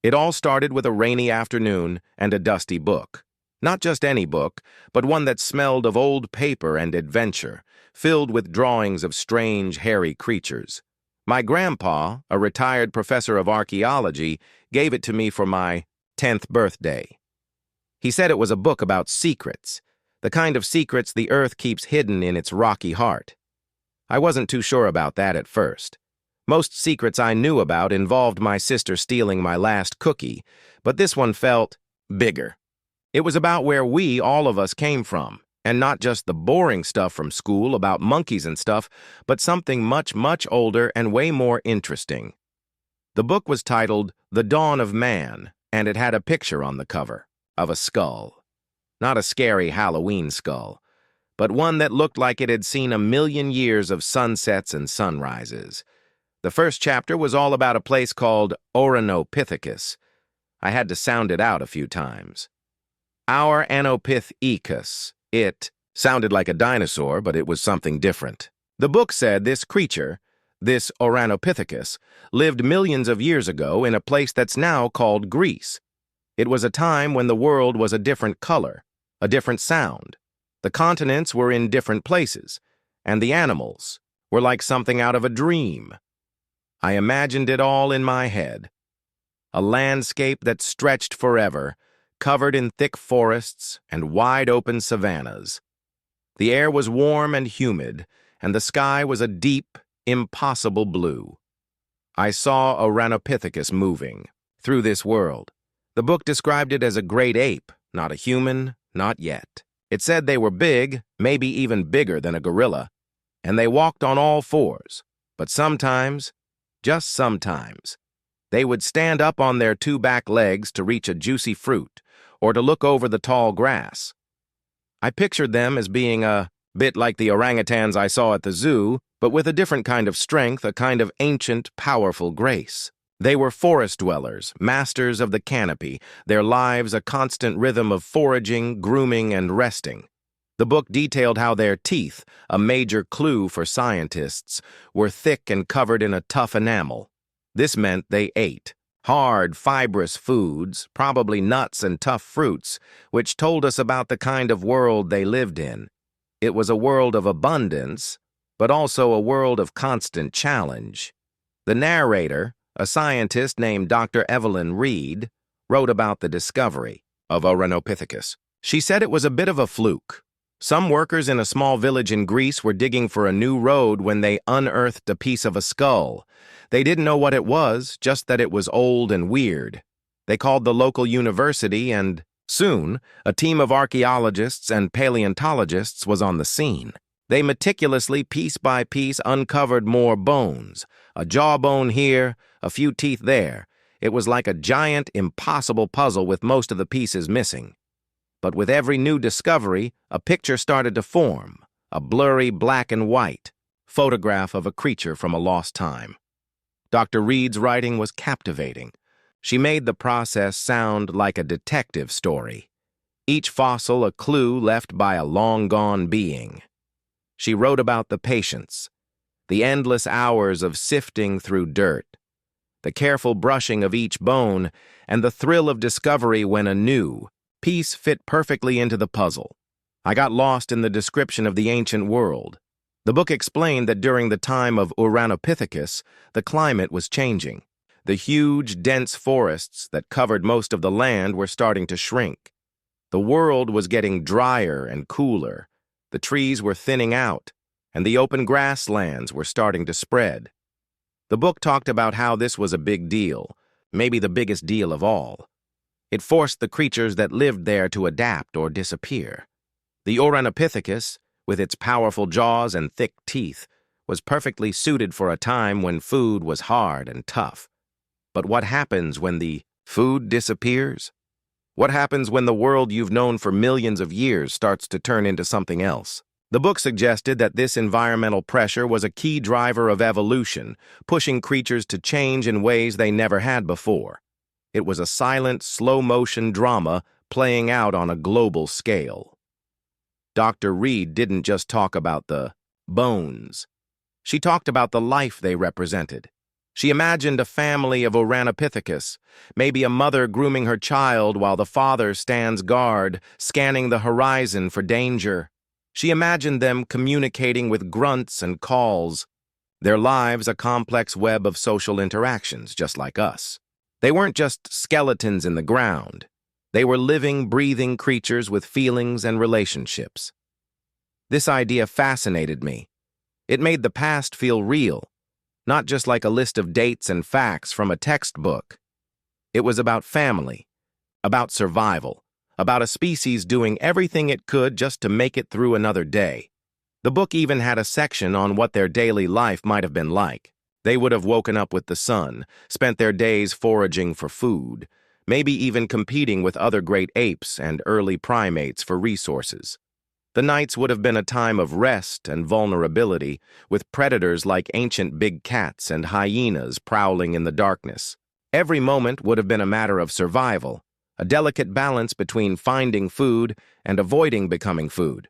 It all started with a rainy afternoon and a dusty book. Not just any book, but one that smelled of old paper and adventure, filled with drawings of strange, hairy creatures. My grandpa, a retired professor of archaeology, gave it to me for my 10th birthday. He said it was a book about secrets, the kind of secrets the earth keeps hidden in its rocky heart. I wasn't too sure about that at first. Most secrets I knew about involved my sister stealing my last cookie, but this one felt bigger. It was about where all of us came from, and not just the boring stuff from school about monkeys and stuff, but something much, much older and way more interesting. The book was titled The Dawn of Man, and it had a picture on the cover of a skull. Not a scary Halloween skull, but one that looked like it had seen 1,000,000 years of sunsets and sunrises. The first chapter was all about a place called Ouranopithecus. I had to sound it out a few times. Ouranopithecus. It sounded like a dinosaur, but it was something different. The book said this creature, this Ouranopithecus, lived millions of years ago in a place that's now called Greece. It was a time when the world was a different color, a different sound. The continents were in different places, and the animals were like something out of a dream. I imagined it all in my head. A landscape that stretched forever, covered in thick forests and wide-open savannas. The air was warm and humid, and the sky was a deep, impossible blue. I saw Ouranopithecus moving through this world. The book described it as a great ape, not a human, not yet. It said they were big, maybe even bigger than a gorilla, and they walked on all fours. But sometimes, just sometimes, they would stand up on their two back legs to reach a juicy fruit or to look over the tall grass. I pictured them as being a bit like the orangutans I saw at the zoo, but with a different kind of strength, a kind of ancient, powerful grace. They were forest dwellers, masters of the canopy, their lives a constant rhythm of foraging, grooming, and resting. The book detailed how their teeth, a major clue for scientists, were thick and covered in a tough enamel. This meant they ate hard, fibrous foods, probably nuts and tough fruits, which told us about the kind of world they lived in. It was a world of abundance, but also a world of constant challenge. The narrator, a scientist named Dr. Evelyn Reed, wrote about the discovery of Ouranopithecus. She said it was a bit of a fluke. Some workers in a small village in Greece were digging for a new road when they unearthed a piece of a skull. They didn't know what it was, just that it was old and weird. They called the local university, and soon, a team of archaeologists and paleontologists was on the scene. They meticulously, piece by piece, uncovered more bones. A jawbone here, a few teeth there. It was like a giant, impossible puzzle with most of the pieces missing. But with every new discovery, a picture started to form, a blurry black and white photograph of a creature from a lost time. Dr. Reed's writing was captivating. She made the process sound like a detective story. Each fossil a clue left by a long-gone being. She wrote about the patience, the endless hours of sifting through dirt, the careful brushing of each bone, and the thrill of discovery when a new piece fit perfectly into the puzzle. I got lost in the description of the ancient world. The book explained that during the time of Ouranopithecus, the climate was changing. The huge, dense forests that covered most of the land were starting to shrink. The world was getting drier and cooler. The trees were thinning out, and the open grasslands were starting to spread. The book talked about how this was a big deal, maybe the biggest deal of all. It forced the creatures that lived there to adapt or disappear. The Ouranopithecus, with its powerful jaws and thick teeth, was perfectly suited for a time when food was hard and tough. But what happens when the food disappears? What happens when the world you've known for millions of years starts to turn into something else? The book suggested that this environmental pressure was a key driver of evolution, pushing creatures to change in ways they never had before. It was a silent, slow-motion drama playing out on a global scale. Dr. Reed didn't just talk about the bones. She talked about the life they represented. She imagined a family of Ouranopithecus, maybe a mother grooming her child while the father stands guard, scanning the horizon for danger. She imagined them communicating with grunts and calls, their lives a complex web of social interactions, just like us. They weren't just skeletons in the ground. They were living, breathing creatures with feelings and relationships. This idea fascinated me. It made the past feel real, not just like a list of dates and facts from a textbook. It was about family, about survival, about a species doing everything it could just to make it through another day. The book even had a section on what their daily life might have been like. They would have woken up with the sun, spent their days foraging for food, maybe even competing with other great apes and early primates for resources. The nights would have been a time of rest and vulnerability, with predators like ancient big cats and hyenas prowling in the darkness. Every moment would have been a matter of survival, a delicate balance between finding food and avoiding becoming food.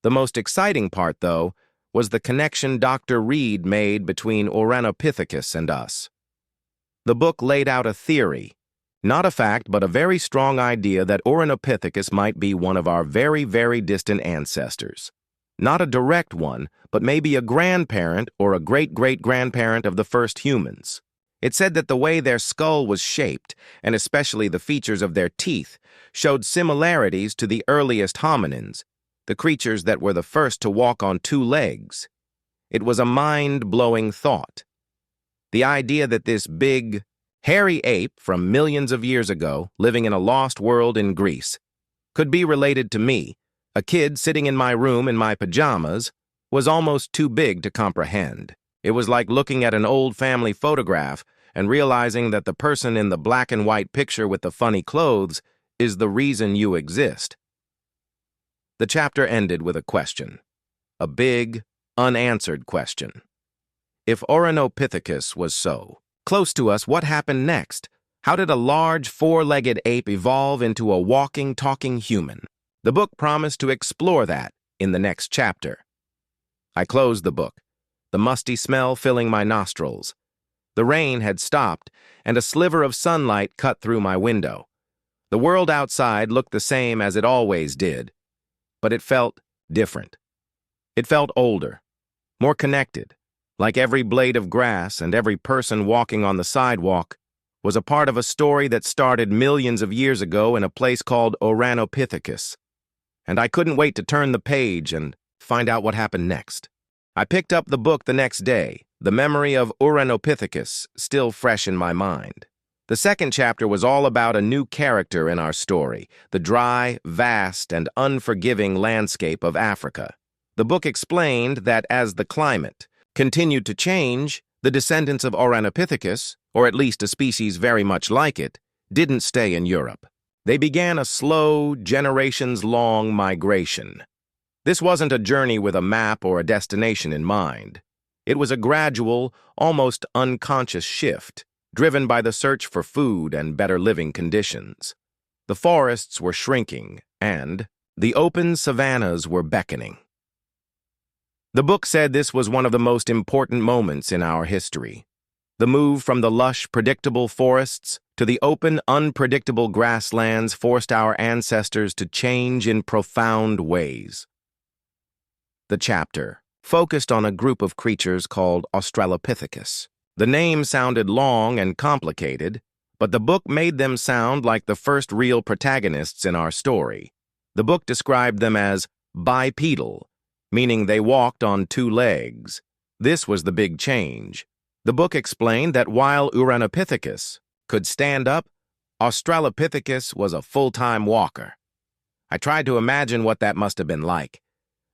The most exciting part, though, was the connection Dr. Reed made between Ouranopithecus and us. The book laid out a theory, not a fact, but a very strong idea that Ouranopithecus might be one of our very, very distant ancestors. Not a direct one, but maybe a grandparent or a great-great-grandparent of the first humans. It said that the way their skull was shaped, and especially the features of their teeth, showed similarities to the earliest hominins, the creatures that were the first to walk on two legs. It was a mind-blowing thought. The idea that this big, hairy ape from millions of years ago, living in a lost world in Greece, could be related to me, a kid sitting in my room in my pajamas, was almost too big to comprehend. It was like looking at an old family photograph and realizing that the person in the black and white picture with the funny clothes is the reason you exist. The chapter ended with a question, a big, unanswered question. If Ouranopithecus was so close to us, what happened next? How did a large, four-legged ape evolve into a walking, talking human? The book promised to explore that in the next chapter. I closed the book, the musty smell filling my nostrils. The rain had stopped, and a sliver of sunlight cut through my window. The world outside looked the same as it always did, but it felt different. It felt older, more connected, like every blade of grass and every person walking on the sidewalk was a part of a story that started millions of years ago in a place called Ouranopithecus. And I couldn't wait to turn the page and find out what happened next. I picked up the book the next day, the memory of Ouranopithecus still fresh in my mind. The second chapter was all about a new character in our story, the dry, vast, and unforgiving landscape of Africa. The book explained that as the climate continued to change, the descendants of Ouranopithecus, or at least a species very much like it, didn't stay in Europe. They began a slow, generations-long migration. This wasn't a journey with a map or a destination in mind. It was a gradual, almost unconscious shift, driven by the search for food and better living conditions. The forests were shrinking, and the open savannas were beckoning. The book said this was one of the most important moments in our history. The move from the lush, predictable forests to the open, unpredictable grasslands forced our ancestors to change in profound ways. The chapter focused on a group of creatures called Australopithecus. The name sounded long and complicated, but the book made them sound like the first real protagonists in our story. The book described them as bipedal, meaning they walked on two legs. This was the big change. The book explained that while Ouranopithecus could stand up, Australopithecus was a full-time walker. I tried to imagine what that must have been like,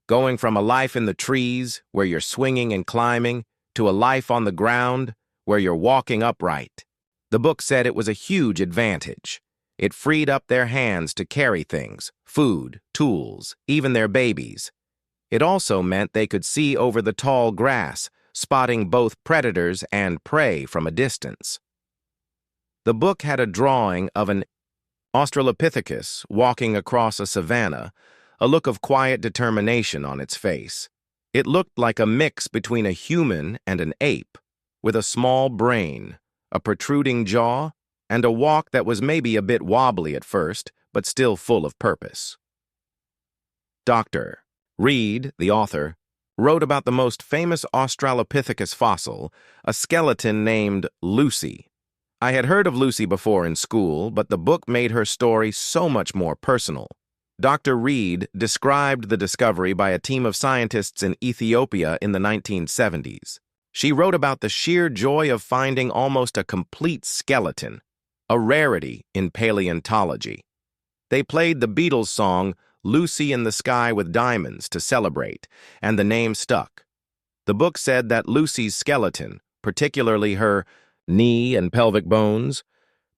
going from a life in the trees, where you're swinging and climbing, to a life on the ground, where you're walking upright. The book said it was a huge advantage. It freed up their hands to carry things, food, tools, even their babies. It also meant they could see over the tall grass, spotting both predators and prey from a distance. The book had a drawing of an Australopithecus walking across a savanna, a look of quiet determination on its face. It looked like a mix between a human and an ape, with a small brain, a protruding jaw, and a walk that was maybe a bit wobbly at first, but still full of purpose. Dr. Reed, the author, wrote about the most famous Australopithecus fossil, a skeleton named Lucy. I had heard of Lucy before in school, but the book made her story so much more personal. Dr. Reed described the discovery by a team of scientists in Ethiopia in the 1970s. She wrote about the sheer joy of finding almost a complete skeleton, a rarity in paleontology. They played the Beatles song Lucy in the Sky with Diamonds to celebrate, and the name stuck. The book said that Lucy's skeleton, particularly her knee and pelvic bones,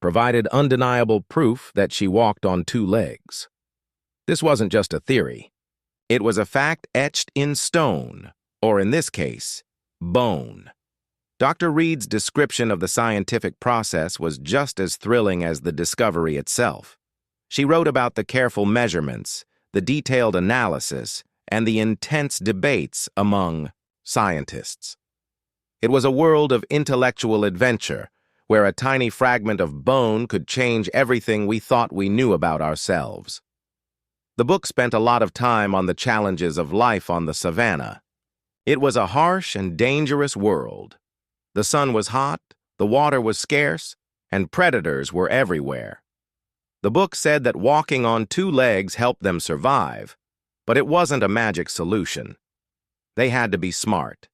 provided undeniable proof that she walked on two legs. This wasn't just a theory. It was a fact etched in stone, or in this case, bone. Dr. Reed's description of the scientific process was just as thrilling as the discovery itself. She wrote about the careful measurements, the detailed analysis, and the intense debates among scientists. It was a world of intellectual adventure, where a tiny fragment of bone could change everything we thought we knew about ourselves. The book spent a lot of time on the challenges of life on the savannah. It was a harsh and dangerous world. The sun was hot, the water was scarce, and predators were everywhere. The book said that walking on two legs helped them survive, but it wasn't a magic solution. They had to be smart.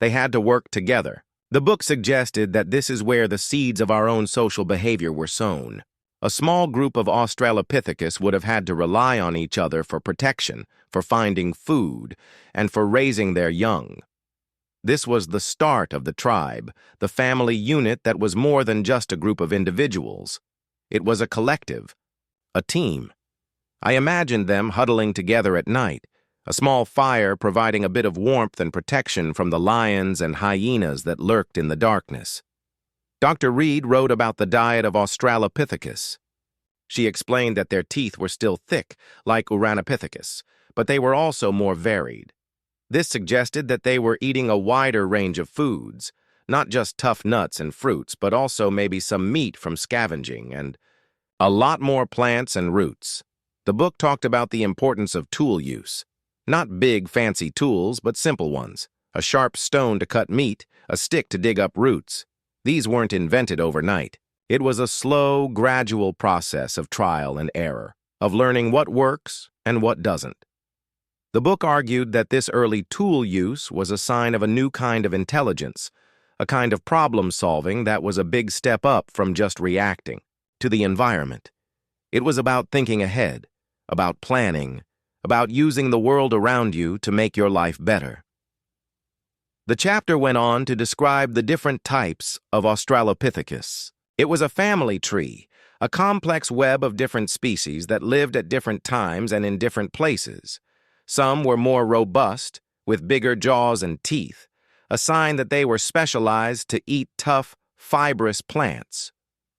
They had to work together. The book suggested that this is where the seeds of our own social behavior were sown. A small group of Australopithecus would have had to rely on each other for protection, for finding food, and for raising their young. This was the start of the tribe, the family unit that was more than just a group of individuals. It was a collective, a team. I imagined them huddling together at night, a small fire providing a bit of warmth and protection from the lions and hyenas that lurked in the darkness. Dr. Reed wrote about the diet of Australopithecus. She explained that their teeth were still thick, like Ouranopithecus, but they were also more varied. This suggested that they were eating a wider range of foods, not just tough nuts and fruits, but also maybe some meat from scavenging and a lot more plants and roots. The book talked about the importance of tool use. Not big, fancy tools, but simple ones. A sharp stone to cut meat, a stick to dig up roots. These weren't invented overnight. It was a slow, gradual process of trial and error, of learning what works and what doesn't. The book argued that this early tool use was a sign of a new kind of intelligence, a kind of problem-solving that was a big step up from just reacting to the environment. It was about thinking ahead, about planning, about using the world around you to make your life better. The chapter went on to describe the different types of Australopithecus. It was a family tree, a complex web of different species that lived at different times and in different places. Some were more robust, with bigger jaws and teeth, a sign that they were specialized to eat tough, fibrous plants.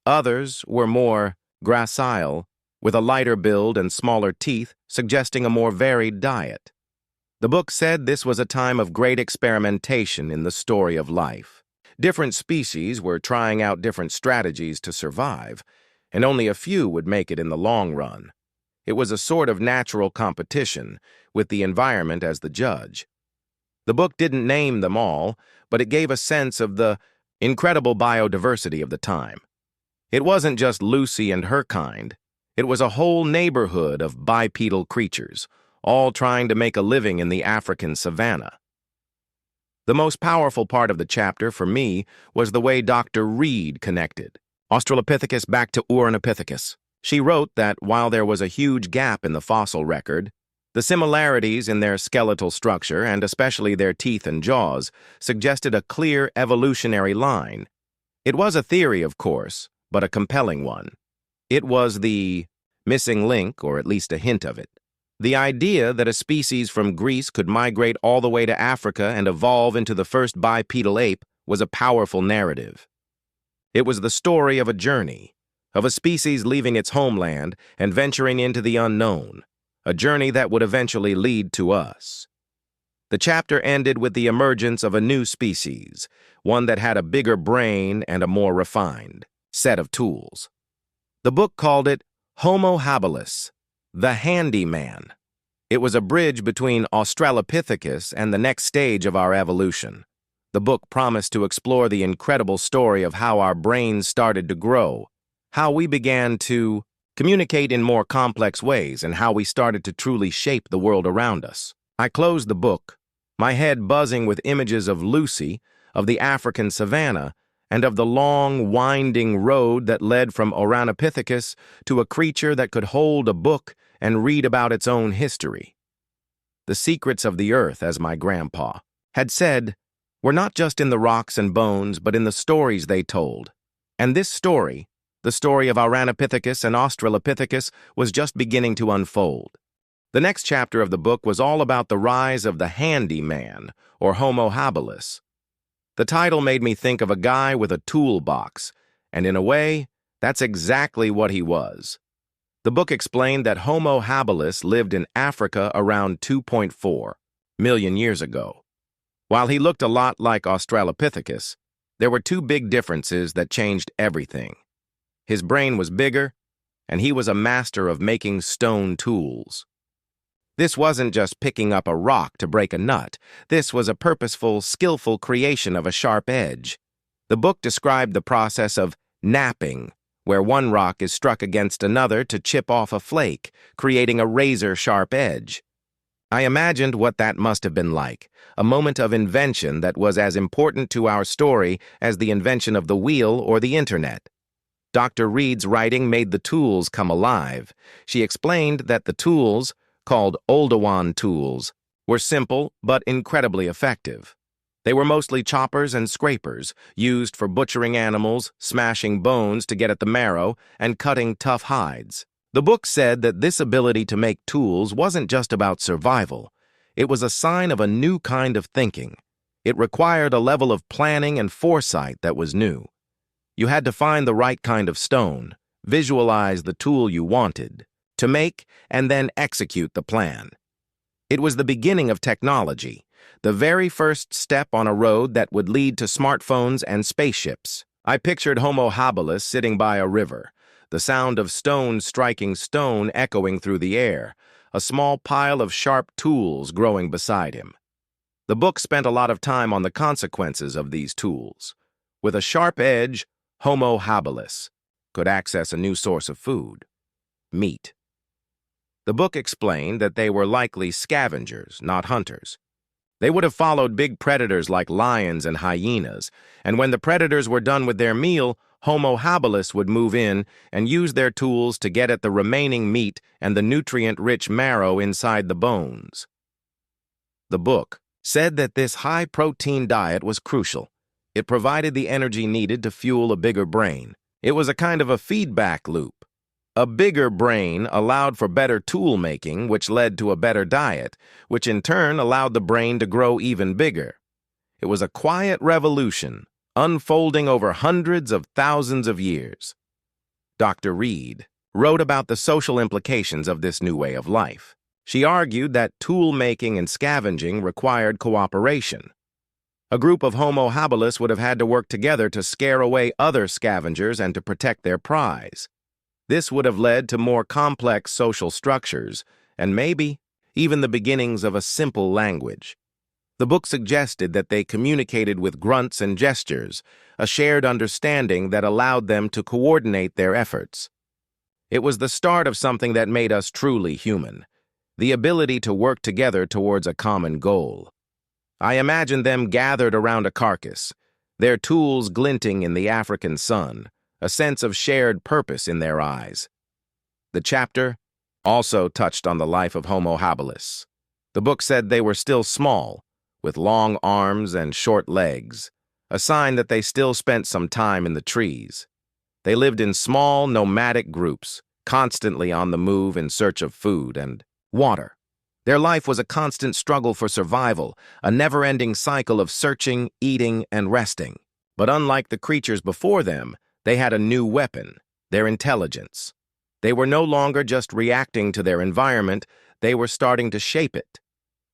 Others were more gracile, with a lighter build and smaller teeth, suggesting a more varied diet. The book said this was a time of great experimentation in the story of life. Different species were trying out different strategies to survive, and only a few would make it in the long run. It was a sort of natural competition, with the environment as the judge. The book didn't name them all, but it gave a sense of the incredible biodiversity of the time. It wasn't just Lucy and her kind. It was a whole neighborhood of bipedal creatures, all trying to make a living in the African savanna. The most powerful part of the chapter for me was the way Dr. Reed connected Australopithecus back to Ouranopithecus. She wrote that while there was a huge gap in the fossil record, the similarities in their skeletal structure, and especially their teeth and jaws, suggested a clear evolutionary line. It was a theory, of course, but a compelling one. It was the missing link, or at least a hint of it. The idea that a species from Greece could migrate all the way to Africa and evolve into the first bipedal ape was a powerful narrative. It was the story of a journey, of a species leaving its homeland and venturing into the unknown, a journey that would eventually lead to us. The chapter ended with the emergence of a new species, one that had a bigger brain and a more refined set of tools. The book called it Homo habilis, the handyman. It was a bridge between Australopithecus and the next stage of our evolution. The book promised to explore the incredible story of how our brains started to grow, how we began to communicate in more complex ways, and how we started to truly shape the world around us. I closed the book, my head buzzing with images of Lucy, of the African savanna, and of the long, winding road that led from Ouranopithecus to a creature that could hold a book and read about its own history. The secrets of the earth, as my grandpa had said, were not just in the rocks and bones, but in the stories they told. And this story, the story of Ouranopithecus and Australopithecus, was just beginning to unfold. The next chapter of the book was all about the rise of the handyman, or Homo habilis. The title made me think of a guy with a toolbox, and in a way, that's exactly what he was. The book explained that Homo habilis lived in Africa around 2.4 million years ago. While he looked a lot like Australopithecus, there were two big differences that changed everything. His brain was bigger, and he was a master of making stone tools. This wasn't just picking up a rock to break a nut. This was a purposeful, skillful creation of a sharp edge. The book described the process of knapping, where one rock is struck against another to chip off a flake, creating a razor-sharp edge. I imagined what that must have been like, a moment of invention that was as important to our story as the invention of the wheel or the internet. Dr. Reed's writing made the tools come alive. She explained that the tools, called OldAgeWisdom tools, were simple but incredibly effective. They were mostly choppers and scrapers, used for butchering animals, smashing bones to get at the marrow, and cutting tough hides. The book said that this ability to make tools wasn't just about survival. It was a sign of a new kind of thinking. It required a level of planning and foresight that was new. You had to find the right kind of stone, visualize the tool you wanted to make, and then execute the plan. It was the beginning of technology, the very first step on a road that would lead to smartphones and spaceships. I pictured Homo habilis sitting by a river, the sound of stone striking stone echoing through the air, a small pile of sharp tools growing beside him. The book spent a lot of time on the consequences of these tools. With a sharp edge, Homo habilis could access a new source of food: meat. The book explained that they were likely scavengers, not hunters. They would have followed big predators like lions and hyenas, and when the predators were done with their meal, Homo habilis would move in and use their tools to get at the remaining meat and the nutrient-rich marrow inside the bones. The book said that this high-protein diet was crucial. It provided the energy needed to fuel a bigger brain. It was a kind of a feedback loop. A bigger brain allowed for better tool making, which led to a better diet, which in turn allowed the brain to grow even bigger. It was a quiet revolution, unfolding over hundreds of thousands of years. Dr. Reed wrote about the social implications of this new way of life. She argued that tool making and scavenging required cooperation. A group of Homo habilis would have had to work together to scare away other scavengers and to protect their prize. This would have led to more complex social structures, and maybe even the beginnings of a simple language. The book suggested that they communicated with grunts and gestures, a shared understanding that allowed them to coordinate their efforts. It was the start of something that made us truly human, the ability to work together towards a common goal. I imagined them gathered around a carcass, their tools glinting in the African sun, a sense of shared purpose in their eyes. The chapter also touched on the life of Homo habilis. The book said they were still small, with long arms and short legs, a sign that they still spent some time in the trees. They lived in small, nomadic groups, constantly on the move in search of food and water. Their life was a constant struggle for survival, a never-ending cycle of searching, eating, and resting. But unlike the creatures before them, they had a new weapon: their intelligence. They were no longer just reacting to their environment, they were starting to shape it.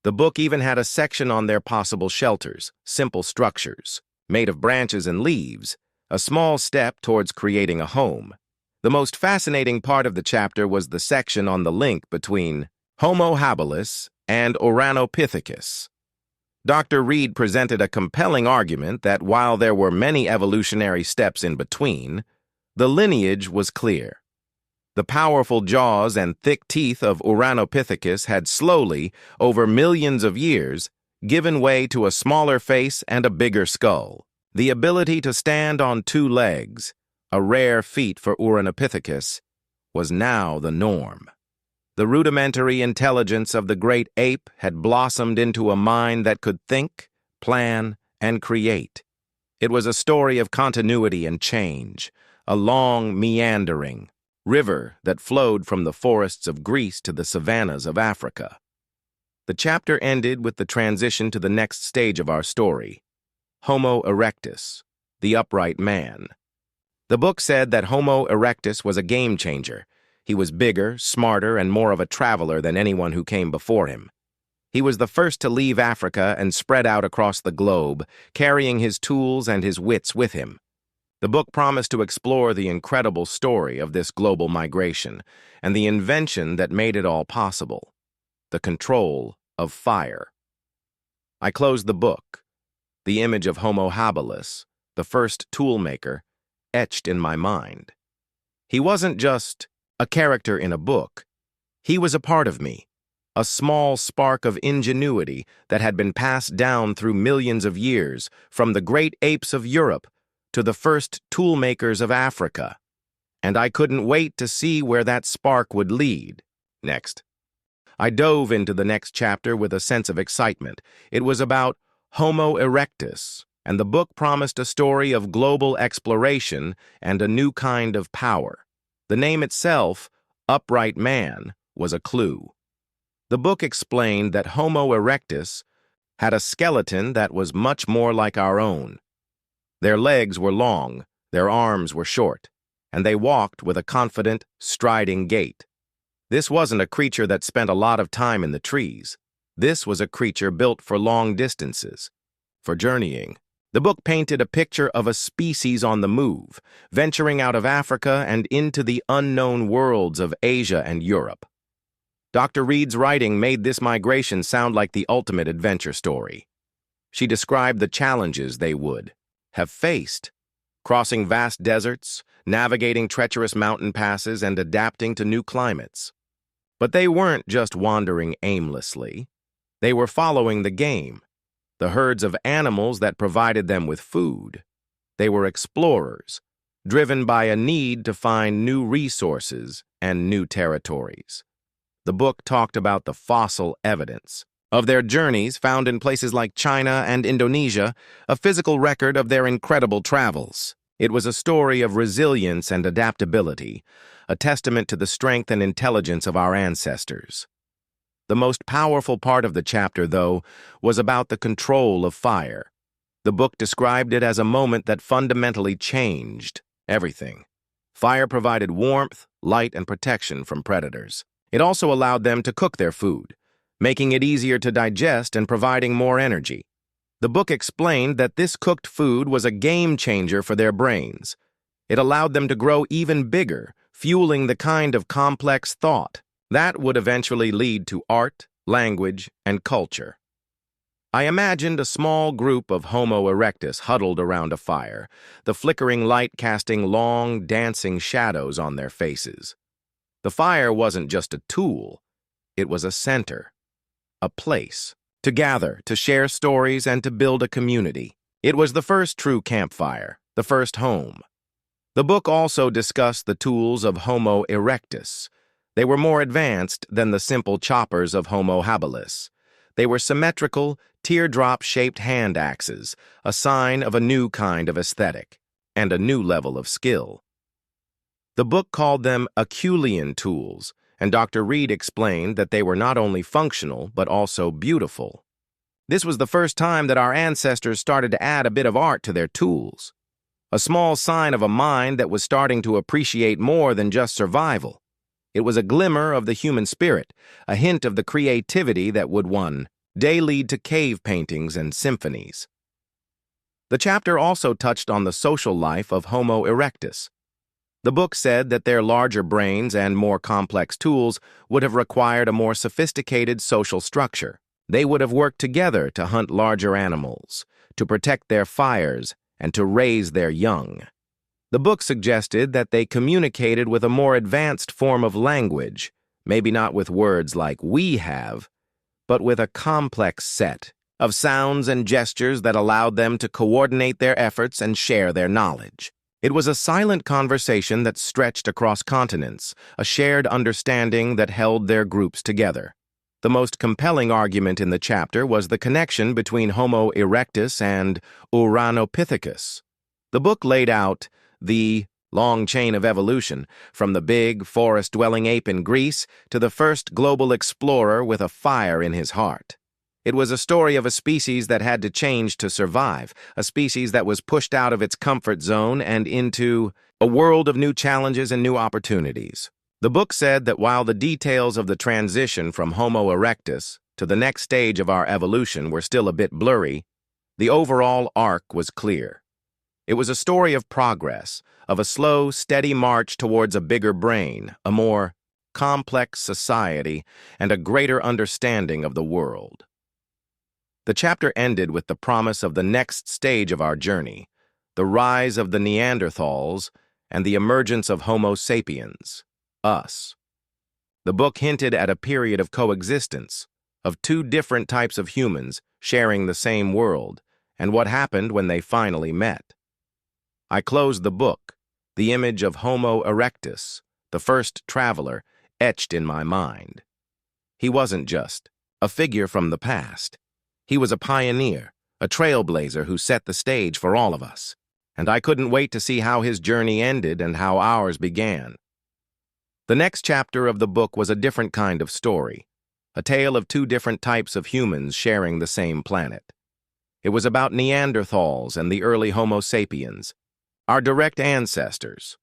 The book even had a section on their possible shelters, simple structures. made of branches and leaves, a small step towards creating a home. The most fascinating part of the chapter was the section on the link between Homo habilis and Ouranopithecus. Dr. Reed presented a compelling argument that while there were many evolutionary steps in between, the lineage was clear. The powerful jaws and thick teeth of Ouranopithecus had slowly, over millions of years, given way to a smaller face and a bigger skull. The ability to stand on two legs, a rare feat for Ouranopithecus, was now the norm. The rudimentary intelligence of the great ape had blossomed into a mind that could think, plan, and create. It was a story of continuity and change, a long, meandering river that flowed from the forests of Greece to the savannas of Africa. The chapter ended with the transition to the next stage of our story, Homo erectus, the upright man. The book said that Homo erectus was a game changer. He was bigger, smarter, and more of a traveler than anyone who came before him. He was the first to leave Africa and spread out across the globe, carrying his tools and his wits with him. The book promised to explore the incredible story of this global migration and the invention that made it all possible, the control of fire. I closed the book, the image of Homo habilis, the first toolmaker, etched in my mind. He wasn't just a character in a book. He was a part of me, a small spark of ingenuity that had been passed down through millions of years, from the great apes of Europe to the first toolmakers of Africa. And I couldn't wait to see where that spark would lead next. I dove into the next chapter with a sense of excitement. It was about Homo erectus, and the book promised a story of global exploration and a new kind of power. The name itself, Upright Man, was a clue. The book explained that Homo erectus had a skeleton that was much more like our own. Their legs were long, their arms were short, and they walked with a confident, striding gait. This wasn't a creature that spent a lot of time in the trees. This was a creature built for long distances, for journeying. The book painted a picture of a species on the move, venturing out of Africa and into the unknown worlds of Asia and Europe. Dr. Reed's writing made this migration sound like the ultimate adventure story. She described the challenges they would have faced, crossing vast deserts, navigating treacherous mountain passes, and adapting to new climates. But they weren't just wandering aimlessly. They were following the game. The herds of animals that provided them with food. They were explorers, driven by a need to find new resources and new territories. The book talked about the fossil evidence of their journeys found in places like China and Indonesia, a physical record of their incredible travels. It was a story of resilience and adaptability, a testament to the strength and intelligence of our ancestors. The most powerful part of the chapter, though, was about the control of fire. The book described it as a moment that fundamentally changed everything. Fire provided warmth, light, and protection from predators. It also allowed them to cook their food, making it easier to digest and providing more energy. The book explained that this cooked food was a game changer for their brains. It allowed them to grow even bigger, fueling the kind of complex thought that would eventually lead to art, language, and culture. I imagined a small group of Homo erectus huddled around a fire, the flickering light casting long, dancing shadows on their faces. The fire wasn't just a tool, it was a center, a place, to gather, to share stories, and to build a community. It was the first true campfire, the first home. The book also discussed the tools of Homo erectus. They were more advanced than the simple choppers of Homo habilis. They were symmetrical, teardrop-shaped hand axes, a sign of a new kind of aesthetic and a new level of skill. The book called them Acheulean tools, and Dr. Reed explained that they were not only functional but also beautiful. This was the first time that our ancestors started to add a bit of art to their tools, a small sign of a mind that was starting to appreciate more than just survival. It was a glimmer of the human spirit, a hint of the creativity that would one day lead to cave paintings and symphonies. The chapter also touched on the social life of Homo erectus. The book said that their larger brains and more complex tools would have required a more sophisticated social structure. They would have worked together to hunt larger animals, to protect their fires, and to raise their young. The book suggested that they communicated with a more advanced form of language, maybe not with words like we have, but with a complex set of sounds and gestures that allowed them to coordinate their efforts and share their knowledge. It was a silent conversation that stretched across continents, a shared understanding that held their groups together. The most compelling argument in the chapter was the connection between Homo erectus and Ouranopithecus. The book laid out the long chain of evolution, from the big, forest-dwelling ape in Greece to the first global explorer with a fire in his heart. It was a story of a species that had to change to survive, a species that was pushed out of its comfort zone and into a world of new challenges and new opportunities. The book said that while the details of the transition from Homo erectus to the next stage of our evolution were still a bit blurry, the overall arc was clear. It was a story of progress, of a slow, steady march towards a bigger brain, a more complex society, and a greater understanding of the world. The chapter ended with the promise of the next stage of our journey, the rise of the Neanderthals and the emergence of Homo sapiens, us. The book hinted at a period of coexistence, of two different types of humans sharing the same world, and what happened when they finally met. I closed the book, the image of Homo erectus, the first traveler, etched in my mind. He wasn't just a figure from the past. He was a pioneer, a trailblazer who set the stage for all of us, and I couldn't wait to see how his journey ended and how ours began. The next chapter of the book was a different kind of story, a tale of two different types of humans sharing the same planet. It was about Neanderthals and the early Homo sapiens, our direct ancestors.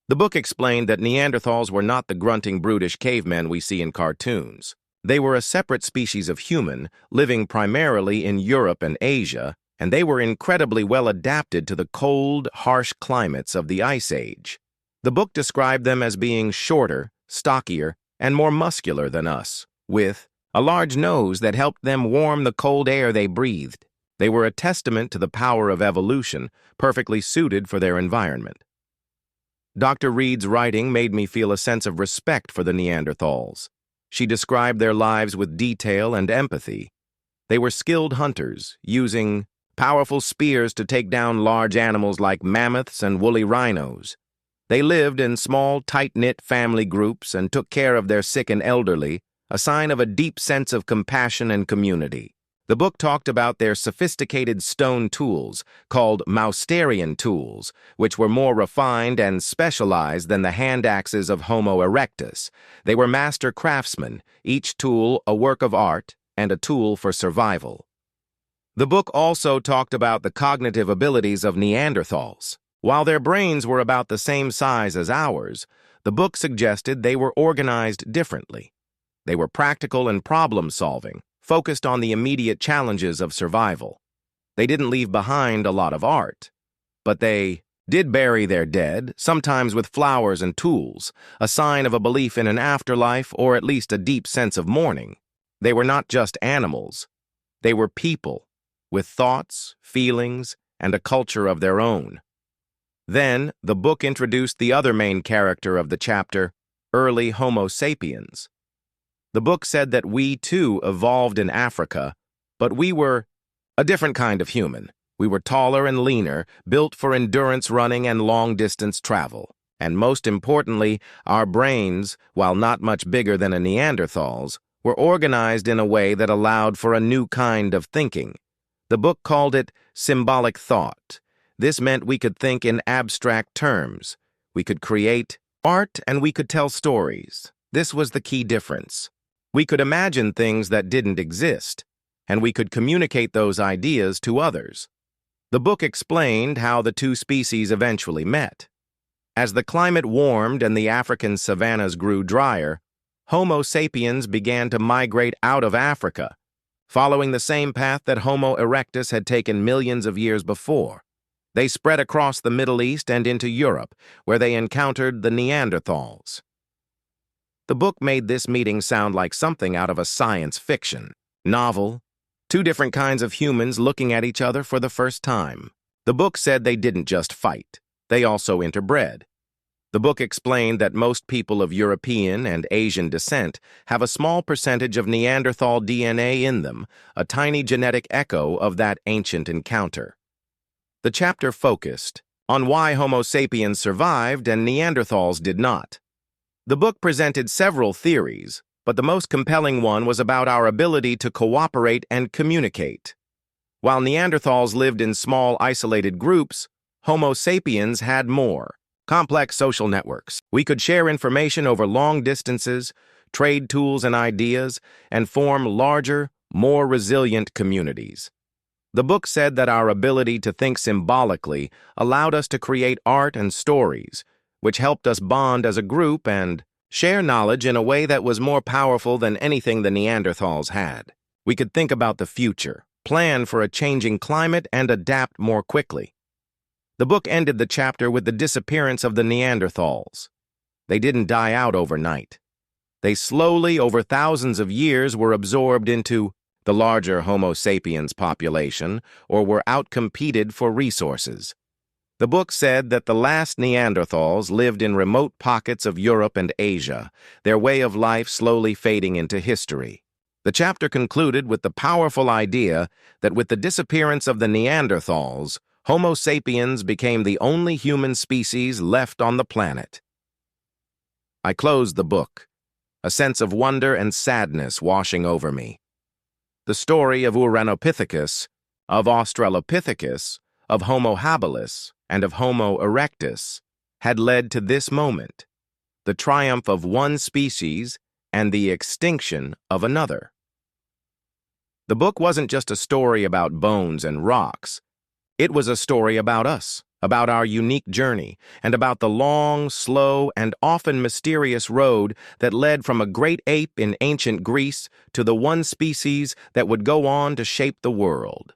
The book explained that Neanderthals were not the grunting, brutish cavemen we see in cartoons. They were a separate species of human, living primarily in Europe and Asia, and they were incredibly well adapted to the cold, harsh climates of the Ice Age. The book described them as being shorter, stockier, and more muscular than us, with a large nose that helped them warm the cold air they breathed. They were a testament to the power of evolution, perfectly suited for their environment. Dr. Reed's writing made me feel a sense of respect for the Neanderthals. She described their lives with detail and empathy. They were skilled hunters, using powerful spears to take down large animals like mammoths and woolly rhinos. They lived in small, tight-knit family groups and took care of their sick and elderly, a sign of a deep sense of compassion and community. The book talked about their sophisticated stone tools, called Mousterian tools, which were more refined and specialized than the hand axes of Homo erectus. They were master craftsmen, each tool a work of art and a tool for survival. The book also talked about the cognitive abilities of Neanderthals. While their brains were about the same size as ours, the book suggested they were organized differently. They were practical and problem-solving, focused on the immediate challenges of survival. They didn't leave behind a lot of art, but they did bury their dead, sometimes with flowers and tools, a sign of a belief in an afterlife or at least a deep sense of mourning. They were not just animals. They were people, with thoughts, feelings, and a culture of their own. Then, the book introduced the other main character of the chapter, early Homo sapiens. The book said that we, too, evolved in Africa, but we were a different kind of human. We were taller and leaner, built for endurance running and long-distance travel. And most importantly, our brains, while not much bigger than a Neanderthal's, were organized in a way that allowed for a new kind of thinking. The book called it symbolic thought. This meant we could think in abstract terms. We could create art and we could tell stories. This was the key difference. We could imagine things that didn't exist, and we could communicate those ideas to others. The book explained how the two species eventually met. As the climate warmed and the African savannas grew drier, Homo sapiens began to migrate out of Africa, following the same path that Homo erectus had taken millions of years before. They spread across the Middle East and into Europe, where they encountered the Neanderthals. The book made this meeting sound like something out of a science fiction novel. Two different kinds of humans looking at each other for the first time. The book said they didn't just fight, they also interbred. The book explained that most people of European and Asian descent have a small percentage of Neanderthal DNA in them, a tiny genetic echo of that ancient encounter. The chapter focused on why Homo sapiens survived and Neanderthals did not. The book presented several theories, but the most compelling one was about our ability to cooperate and communicate. While Neanderthals lived in small, isolated groups, Homo sapiens had more complex social networks. We could share information over long distances, trade tools and ideas, and form larger, more resilient communities. The book said that our ability to think symbolically allowed us to create art and stories, which helped us bond as a group and share knowledge in a way that was more powerful than anything the Neanderthals had. We could think about the future, plan for a changing climate, and adapt more quickly. The book ended the chapter with the disappearance of the Neanderthals. They didn't die out overnight. They slowly, over thousands of years, were absorbed into the larger Homo sapiens population or were outcompeted for resources. The book said that the last Neanderthals lived in remote pockets of Europe and Asia, their way of life slowly fading into history. The chapter concluded with the powerful idea that with the disappearance of the Neanderthals, Homo sapiens became the only human species left on the planet. I closed the book, a sense of wonder and sadness washing over me. The story of Ouranopithecus, of Australopithecus, of Homo habilis, and of Homo erectus had led to this moment, the triumph of one species and the extinction of another. The book wasn't just a story about bones and rocks. It was a story about us, about our unique journey, and about the long, slow, and often mysterious road that led from a great ape in ancient Greece to the one species that would go on to shape the world.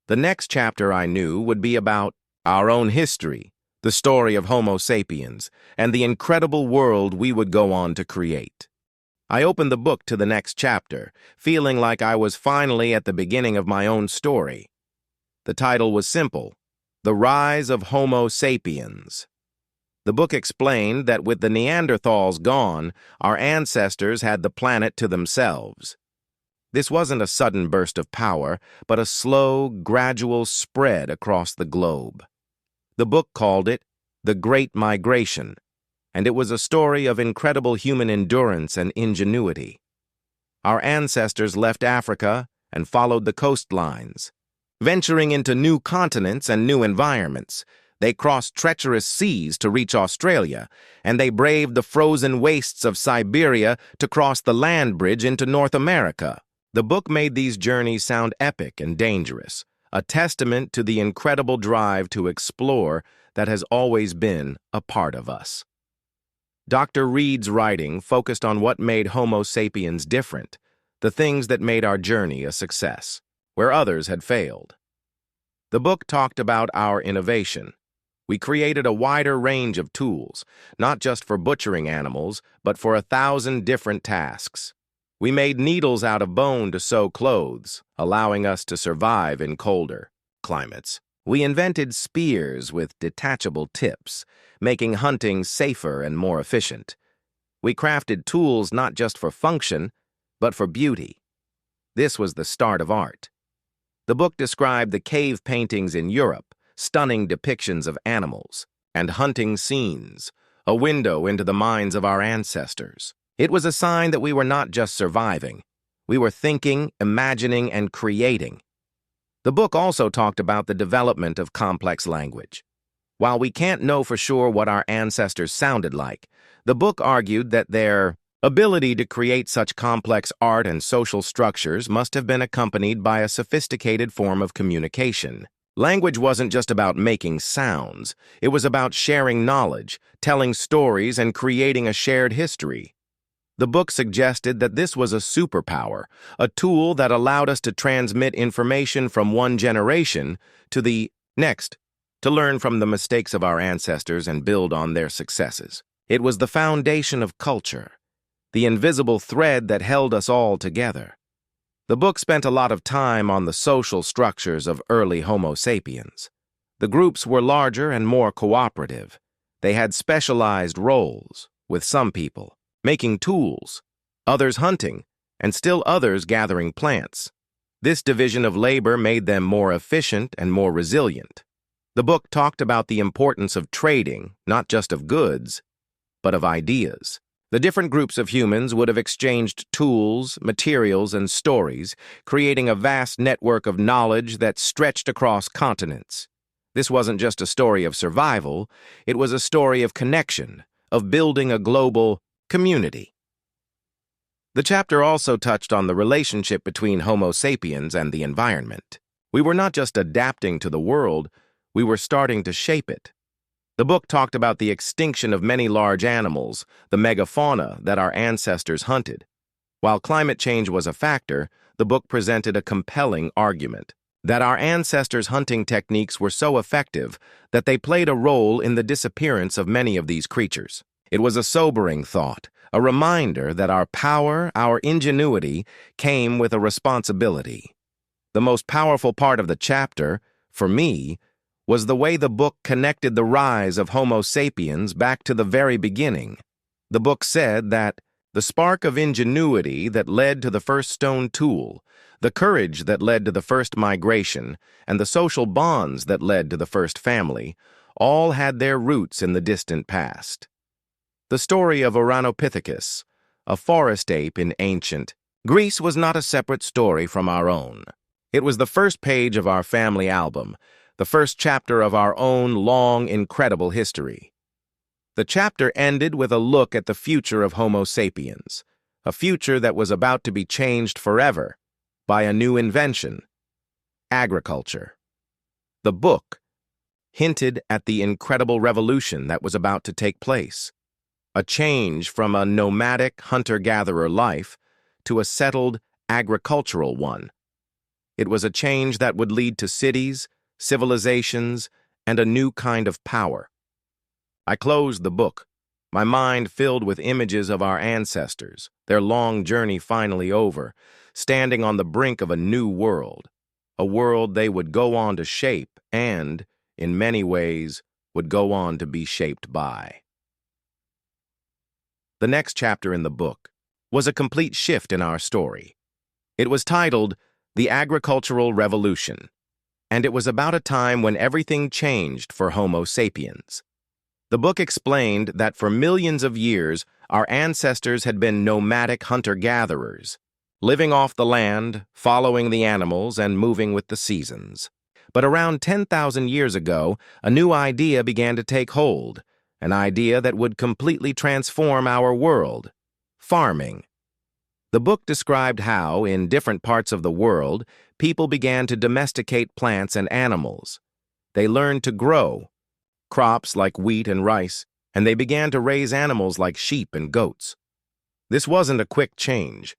The next chapter, I knew, would be about our own history, the story of Homo sapiens, and the incredible world we would go on to create. I opened the book to the next chapter, feeling like I was finally at the beginning of my own story. The title was simple: The Rise of Homo sapiens. The book explained that with the Neanderthals gone, our ancestors had the planet to themselves. This wasn't a sudden burst of power, but a slow, gradual spread across the globe. The book called it The Great Migration, and it was a story of incredible human endurance and ingenuity. Our ancestors left Africa and followed the coastlines, venturing into new continents and new environments. They crossed treacherous seas to reach Australia, and they braved the frozen wastes of Siberia to cross the land bridge into North America. The book made these journeys sound epic and dangerous, a testament to the incredible drive to explore that has always been a part of us. Dr. Reed's writing focused on what made Homo sapiens different, the things that made our journey a success, where others had failed. The book talked about our innovation. We created a wider range of tools, not just for butchering animals, but for 1,000 different tasks. We made needles out of bone to sew clothes, allowing us to survive in colder climates. We invented spears with detachable tips, making hunting safer and more efficient. We crafted tools not just for function, but for beauty. This was the start of art. The book described the cave paintings in Europe, stunning depictions of animals, and hunting scenes, a window into the minds of our ancestors. It was a sign that we were not just surviving. We were thinking, imagining, and creating. The book also talked about the development of complex language. While we can't know for sure what our ancestors sounded like, the book argued that their ability to create such complex art and social structures must have been accompanied by a sophisticated form of communication. Language wasn't just about making sounds. It was about sharing knowledge, telling stories, and creating a shared history. The book suggested that this was a superpower, a tool that allowed us to transmit information from one generation to the next, to learn from the mistakes of our ancestors and build on their successes. It was the foundation of culture, the invisible thread that held us all together. The book spent a lot of time on the social structures of early Homo sapiens. The groups were larger and more cooperative. They had specialized roles, with some people making tools, others hunting, and still others gathering plants. This division of labor made them more efficient and more resilient. The book talked about the importance of trading, not just of goods, but of ideas. The different groups of humans would have exchanged tools, materials, and stories, creating a vast network of knowledge that stretched across continents. This wasn't just a story of survival, it was a story of connection, of building a global community. The chapter also touched on the relationship between Homo sapiens and the environment. We were not just adapting to the world, we were starting to shape it. The book talked about the extinction of many large animals, the megafauna that our ancestors hunted. While climate change was a factor, the book presented a compelling argument that our ancestors' hunting techniques were so effective that they played a role in the disappearance of many of these creatures. It was a sobering thought, a reminder that our power, our ingenuity, came with a responsibility. The most powerful part of the chapter, for me, was the way the book connected the rise of Homo sapiens back to the very beginning. The book said that the spark of ingenuity that led to the first stone tool, the courage that led to the first migration, and the social bonds that led to the first family, all had their roots in the distant past. The story of Ouranopithecus, a forest ape in ancient Greece, was not a separate story from our own. It was the first page of our family album, the first chapter of our own long, incredible history. The chapter ended with a look at the future of Homo sapiens, a future that was about to be changed forever by a new invention: agriculture. The book hinted at the incredible revolution that was about to take place, a change from a nomadic hunter-gatherer life to a settled agricultural one. It was a change that would lead to cities, civilizations, and a new kind of power. I closed the book, my mind filled with images of our ancestors, their long journey finally over, standing on the brink of a new world, a world they would go on to shape and, in many ways, would go on to be shaped by. The next chapter in the book was a complete shift in our story. It was titled The Agricultural Revolution, and it was about a time when everything changed for Homo sapiens. The book explained that for millions of years, our ancestors had been nomadic hunter-gatherers, living off the land, following the animals, and moving with the seasons. But around 10,000 years ago, a new idea began to take hold, an idea that would completely transform our world: farming. The book described how, in different parts of the world, people began to domesticate plants and animals. They learned to grow crops like wheat and rice, and they began to raise animals like sheep and goats. This wasn't a quick change.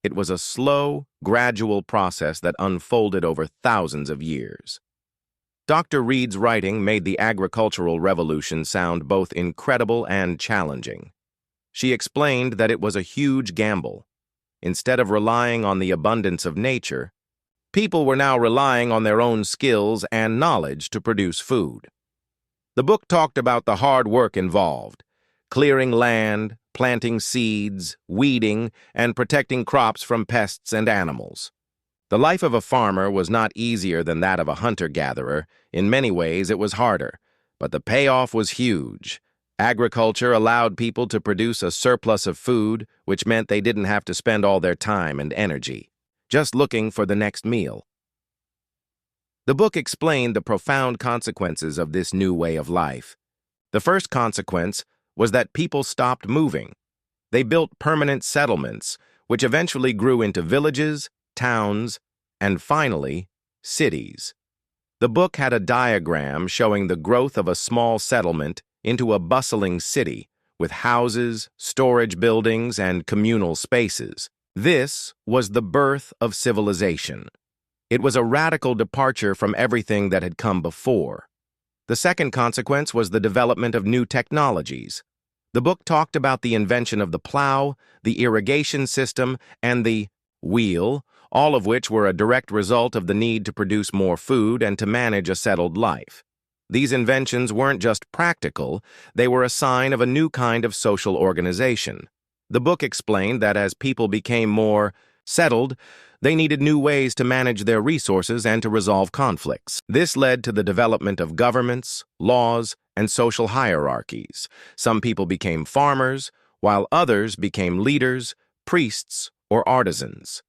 It was a slow, gradual process that unfolded over thousands of years. Dr. Reed's writing made the agricultural revolution sound both incredible and challenging. She explained that it was a huge gamble. Instead of relying on the abundance of nature, people were now relying on their own skills and knowledge to produce food. The book talked about the hard work involved: clearing land, planting seeds, weeding, and protecting crops from pests and animals. The life of a farmer was not easier than that of a hunter-gatherer. In many ways, it was harder, but the payoff was huge. Agriculture allowed people to produce a surplus of food, which meant they didn't have to spend all their time and energy just looking for the next meal. The book explained the profound consequences of this new way of life. The first consequence was that people stopped moving. They built permanent settlements, which eventually grew into villages, towns, and finally, cities. The book had a diagram showing the growth of a small settlement into a bustling city, with houses, storage buildings, and communal spaces. This was the birth of civilization. It was a radical departure from everything that had come before. The second consequence was the development of new technologies. The book talked about the invention of the plow, the irrigation system, and the wheel, all of which were a direct result of the need to produce more food and to manage a settled life. These inventions weren't just practical, they were a sign of a new kind of social organization. The book explained that as people became more settled, they needed new ways to manage their resources and to resolve conflicts. This led to the development of governments, laws, and social hierarchies. Some people became farmers, while others became leaders, priests, or artisans.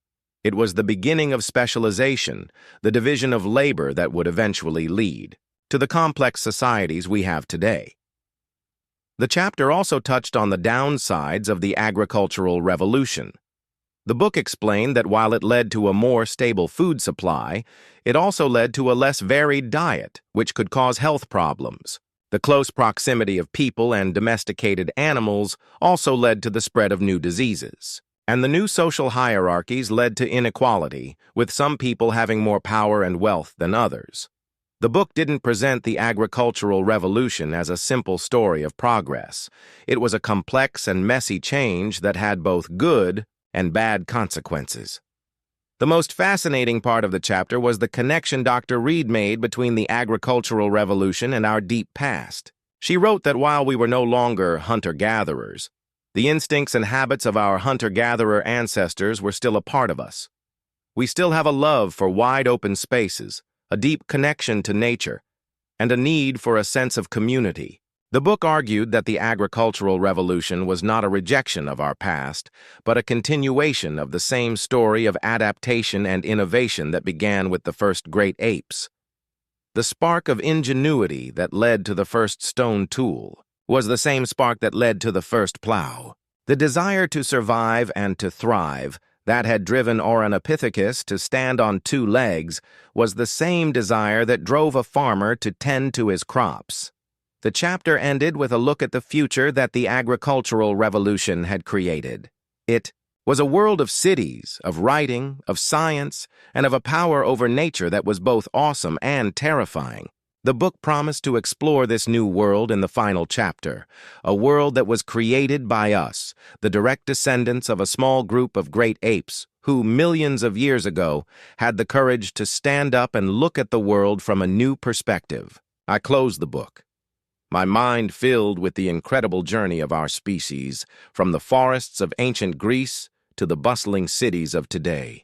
It was the beginning of specialization, the division of labor that would eventually lead to the complex societies we have today. The chapter also touched on the downsides of the agricultural revolution. The book explained that while it led to a more stable food supply, it also led to a less varied diet, which could cause health problems. The close proximity of people and domesticated animals also led to the spread of new diseases. And the new social hierarchies led to inequality, with some people having more power and wealth than others. The book didn't present the agricultural revolution as a simple story of progress. It was a complex and messy change that had both good and bad consequences. The most fascinating part of the chapter was the connection Dr. Reed made between the agricultural revolution and our deep past. She wrote that while we were no longer hunter-gatherers, the instincts and habits of our hunter-gatherer ancestors were still a part of us. We still have a love for wide-open spaces, a deep connection to nature, and a need for a sense of community. The book argued that the agricultural revolution was not a rejection of our past, but a continuation of the same story of adaptation and innovation that began with the first great apes. The spark of ingenuity that led to the first stone tool was the same spark that led to the first plow. The desire to survive and to thrive that had driven Ouranopithecus to stand on two legs was the same desire that drove a farmer to tend to his crops. The chapter ended with a look at the future that the agricultural revolution had created. It was a world of cities, of writing, of science, and of a power over nature that was both awesome and terrifying. The book promised to explore this new world in the final chapter, a world that was created by us, the direct descendants of a small group of great apes who, millions of years ago, had the courage to stand up and look at the world from a new perspective. I closed the book, my mind filled with the incredible journey of our species, from the forests of ancient Greece to the bustling cities of today.